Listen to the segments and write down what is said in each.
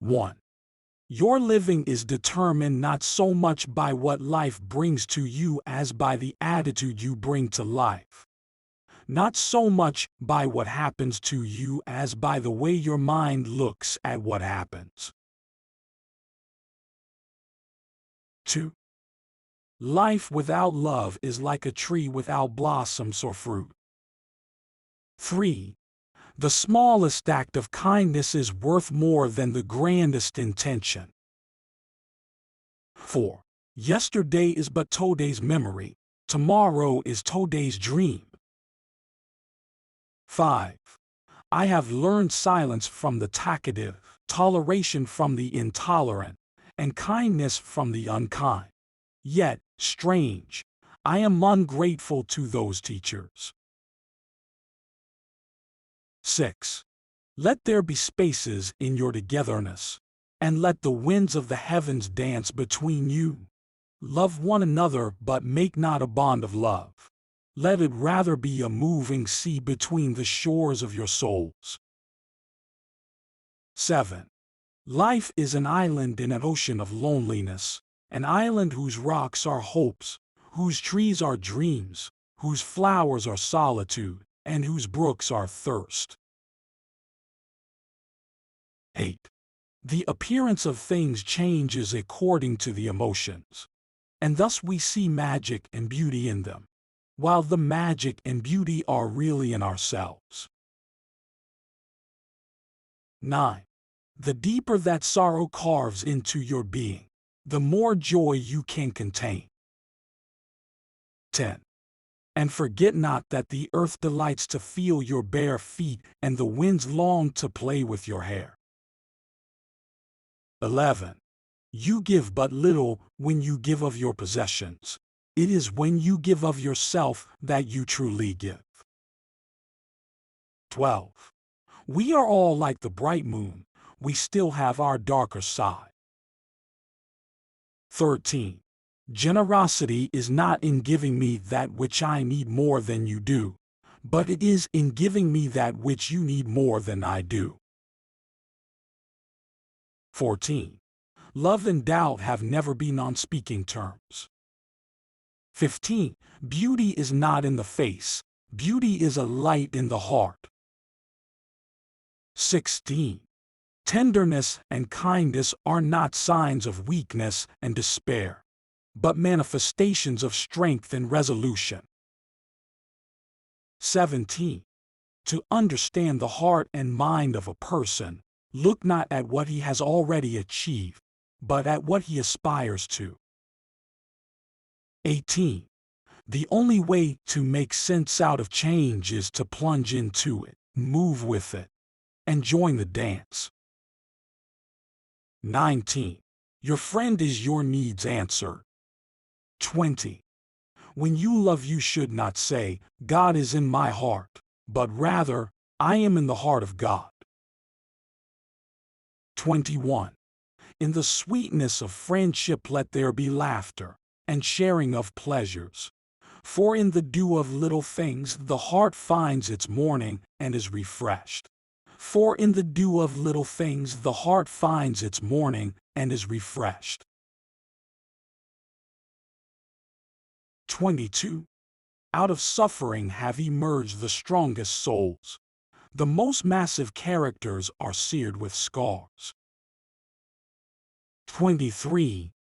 1. Your living is determined not so much by what life brings to you as by the attitude you bring to life. Not so much by what happens to you as by the way your mind looks at what happens. 2. Life without love is like a tree without blossoms or fruit. 3. The smallest act of kindness is worth more than the grandest intention. 4. Yesterday is but today's memory, tomorrow is today's dream. 5. I have learned silence from the talkative, toleration from the intolerant, and kindness from the unkind. Yet, strange, I am ungrateful to those teachers. 6. Let there be spaces in your togetherness, and let the winds of the heavens dance between you. Love one another, but make not a bond of love. Let it rather be a moving sea between the shores of your souls. 7. Life is an island in an ocean of loneliness, an island whose rocks are hopes, whose trees are dreams, whose flowers are solitude, and whose brooks are thirst. 8. The appearance of things changes according to the emotions, and thus we see magic and beauty in them, while the magic and beauty are really in ourselves. 9. The deeper that sorrow carves into your being, the more joy you can contain. 10. And forget not that the earth delights to feel your bare feet, and the winds long to play with your hair. 11. You give but little when you give of your possessions. It is when you give of yourself that you truly give. 12. We are all like the bright moon, we still have our darker side. 13. Generosity is not in giving me that which I need more than you do, but it is in giving me that which you need more than I do. 14. Love and doubt have never been on speaking terms. 15. Beauty is not in the face, beauty is a light in the heart. 16. Tenderness and kindness are not signs of weakness and despair, but manifestations of strength and resolution. 17. To understand the heart and mind of a person, look not at what he has already achieved, but at what he aspires to. 18. The only way to make sense out of change is to plunge into it, move with it, and join the dance. 19. Your friend is your needs answered. 20. When you love, you should not say, God is in my heart, but rather, I am in the heart of God. 21. In the sweetness of friendship let there be laughter, and sharing of pleasures. For in the dew of little things the heart finds its morning and is refreshed. For in the dew of little things the heart finds its morning and is refreshed. 22. Out of suffering have emerged the strongest souls. The most massive characters are seared with scars. 23.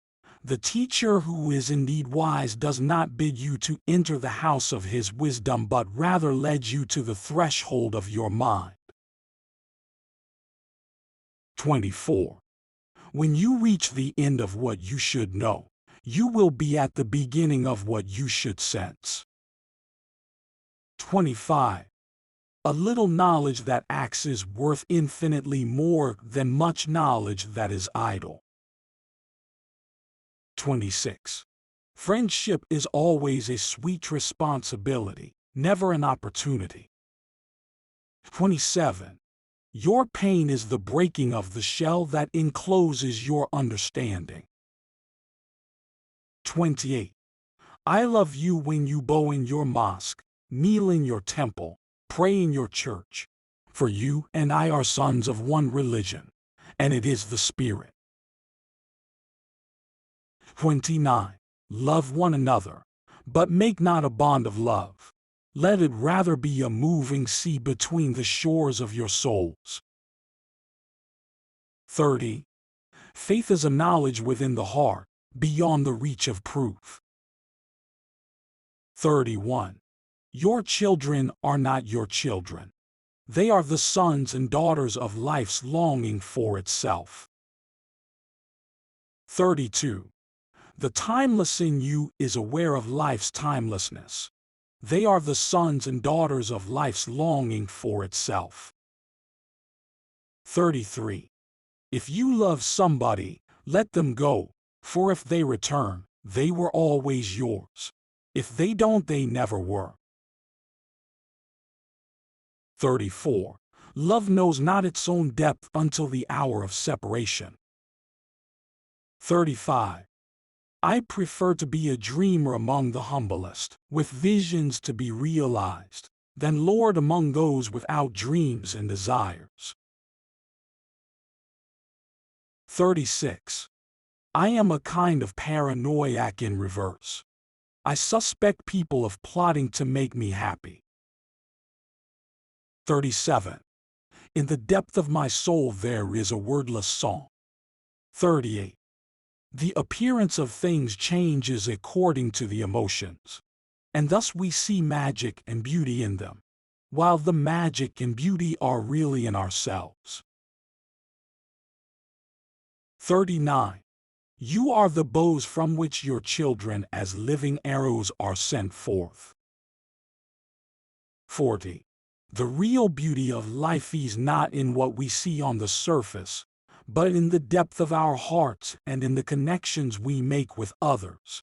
The teacher who is indeed wise does not bid you to enter the house of his wisdom, but rather led you to the threshold of your mind. 24. When you reach the end of what you should know, you will be at the beginning of what you should sense. 25. A little knowledge that acts is worth infinitely more than much knowledge that is idle. 26. Friendship is always a sweet responsibility, never an opportunity. 27. Your pain is the breaking of the shell that encloses your understanding. 28. I love you when you bow in your mosque, kneel in your temple, pray in your church. For you and I are sons of one religion, and it is the Spirit. 29. Love one another, but make not a bond of love. Let it rather be a moving sea between the shores of your souls. 30. Faith is a knowledge within the heart, beyond the reach of proof. 31. Your children are not your children. They are the sons and daughters of life's longing for itself. 32. The timeless in you is aware of life's timelessness. They are the sons and daughters of life's longing for itself. 33. If you love somebody, let them go, for if they return, they were always yours. If they don't, they never were. 34. Love knows not its own depth until the hour of separation. 35. I prefer to be a dreamer among the humblest, with visions to be realized, than lord among those without dreams and desires. 36. I am a kind of paranoiac in reverse. I suspect people of plotting to make me happy. 37. In the depth of my soul there is a wordless song. 38. The appearance of things changes according to the emotions, and thus we see magic and beauty in them, while the magic and beauty are really in ourselves. 39. You are the bows from which your children as living arrows are sent forth. 40. The real beauty of life is not in what we see on the surface, but in the depth of our hearts and in the connections we make with others.